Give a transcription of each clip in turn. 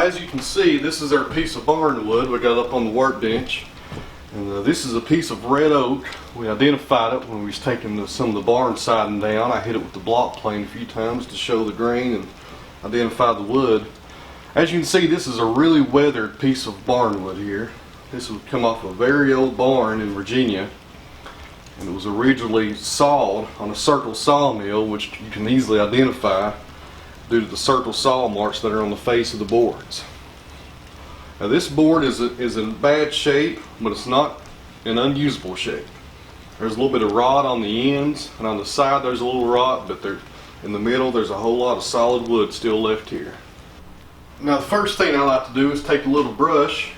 as you can see, this is our piece of barnwood we got up on the workbench. And this is a piece of red oak. We identified it when we was taking some of the barn siding down. I hit it with the block plane a few times to show the grain and identify the wood. As you can see, this is a really weathered piece of barnwood here. This would come off a very old barn in Virginia. And it was originally sawed on a circle sawmill, which you can easily identify due to the circle saw marks that are on the face of the boards. Now this board is in bad shape, but it's not in unusable shape. There's a little bit of rot on the ends, and on the side there's a little rot, but in the middle there's a whole lot of solid wood still left here. Now the first thing I like to do is take a little brush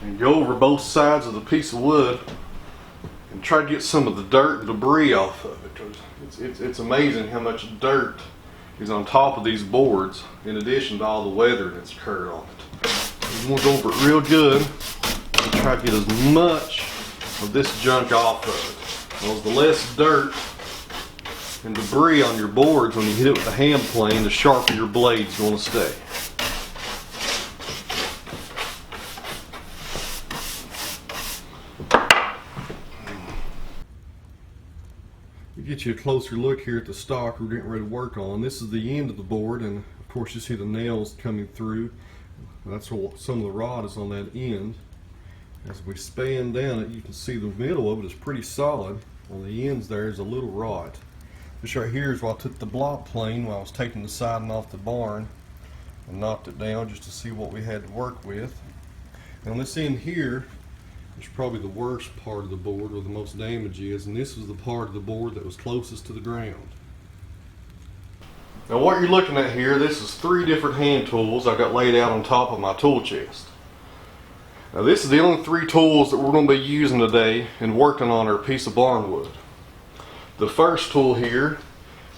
and go over both sides of the piece of wood and try to get some of the dirt and debris off of it, because it's amazing how much dirt is on top of these boards in addition to all the weather that's occurred on it. You want to go over it real good and try to get as much of this junk off of it. Because the less dirt and debris on your boards when you hit it with the hand plane, the sharper your blade's going to stay. Get you a closer look here at the stock we're getting ready to work on. This is the end of the board, and of course you see the nails coming through. That's what some of the rod is on that end. As we span down it, you can see the middle of it is pretty solid. On the ends there is a little rot. This right here is where I took the block plane while I was taking the siding off the barn and knocked it down just to see what we had to work with. And on this end here, it's probably the worst part of the board where the most damage is, and this was the part of the board that was closest to the ground. Now what you're looking at here, this is 3 different hand tools I got laid out on top of my tool chest. Now this is the only 3 tools that we're going to be using today and working on our piece of barnwood. The first tool here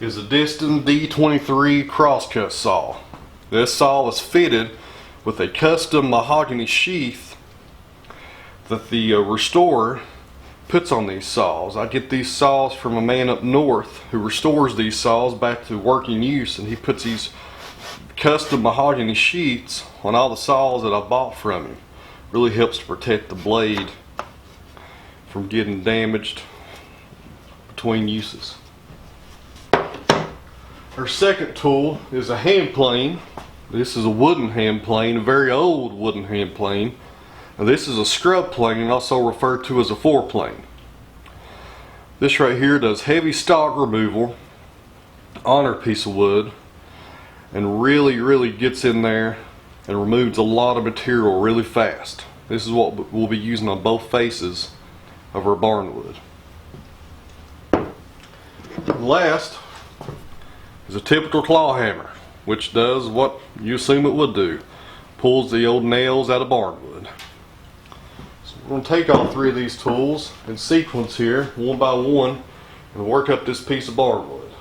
is a Diston D23 crosscut saw. This saw is fitted with a custom mahogany sheath that the restorer puts on these saws. I get these saws from a man up north who restores these saws back to working use, and he puts these custom mahogany sheaths on all the saws that I bought from him. Really helps to protect the blade from getting damaged between uses. Our second tool is a hand plane. This is a wooden hand plane, a very old wooden hand plane. Now this is a scrub plane, also referred to as a 4-plane. This right here does heavy stock removal on our piece of wood and really gets in there and removes a lot of material really fast. This is what we'll be using on both faces of our barnwood. And last is a typical claw hammer, which does what you assume it would do. Pulls the old nails out of barnwood. We're going to take all 3 of these tools in sequence here, one by one, and work up this piece of barnwood.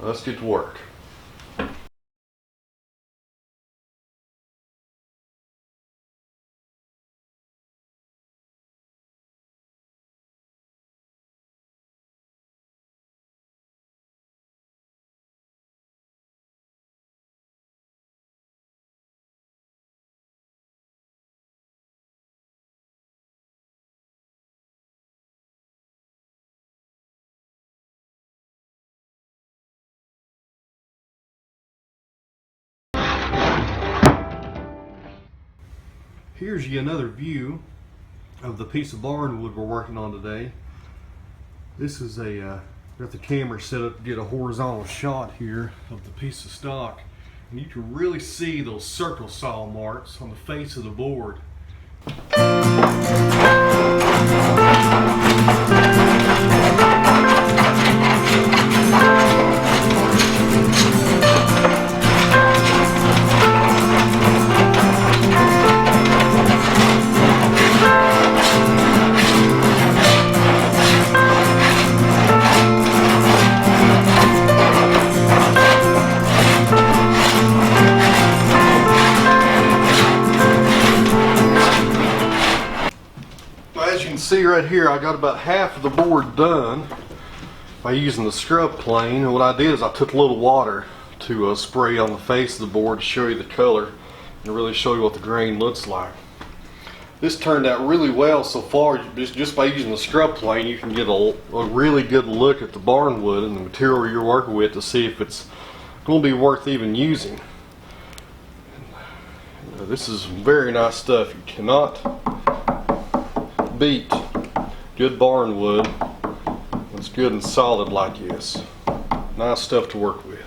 Let's get to work. Here's yet another view of the piece of barnwood we're working on today. This is got the camera set up to get a horizontal shot here of the piece of stock, and you can really see those circle saw marks on the face of the board. See right here, I got about half of the board done by using the scrub plane, and what I did is I took a little water to spray on the face of the board to show you the color. and really show you what the grain looks like. This turned out really well so far. Just by using the scrub plane, you can get a really good look at the barn wood and the material you're working with to see if it's going to be worth even using. This is very nice stuff. You cannot beat good barn wood. It's good and solid like this. Nice stuff to work with.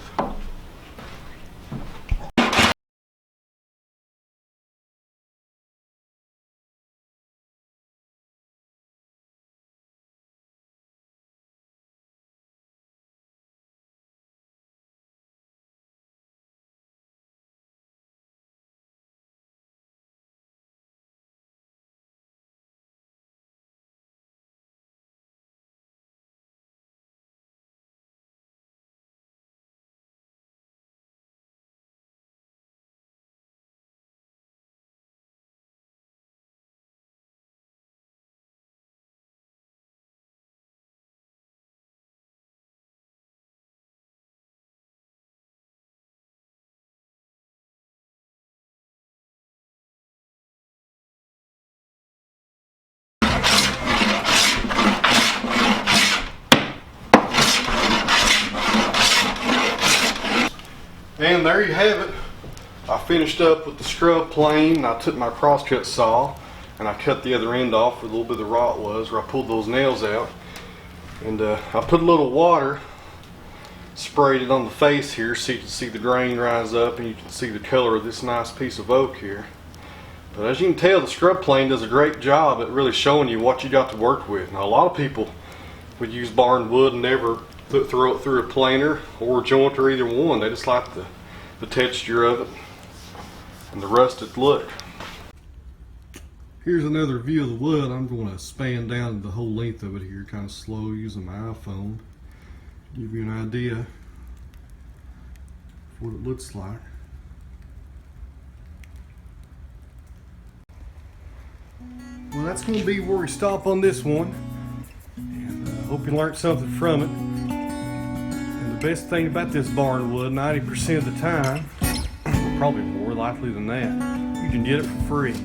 And there you have it. I finished up with the scrub plane, and I took my crosscut saw and I cut the other end off where a little bit of the rot was, where I pulled those nails out. And I put a little water, sprayed it on the face here so you can see the grain rise up and you can see the color of this nice piece of oak here. But as you can tell, the scrub plane does a great job at really showing you what you got to work with. Now, a lot of people would use barn wood and never throw it through a planer or a joint or either one. They just like the texture of it and the rusted look. Here's another view of the wood. I'm going to span down the whole length of it here, kind of slow, using my iPhone to give you an idea of what it looks like. Well, that's going to be where we stop on this one, and I hope you learned something from it. And the best thing about this barn wood, 90% of the time, probably more likely than that, you can get it for free.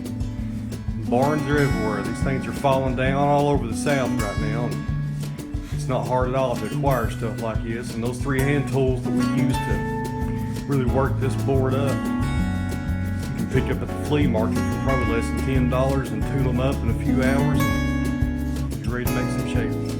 Barns are everywhere. These things are falling down all over the South right now. And it's not hard at all to acquire stuff like this. And those 3 hand tools that we use to really work this board up, you can pick up at the flea market for probably less than $10 and tool them up in a few hours, and you're ready to make some shape.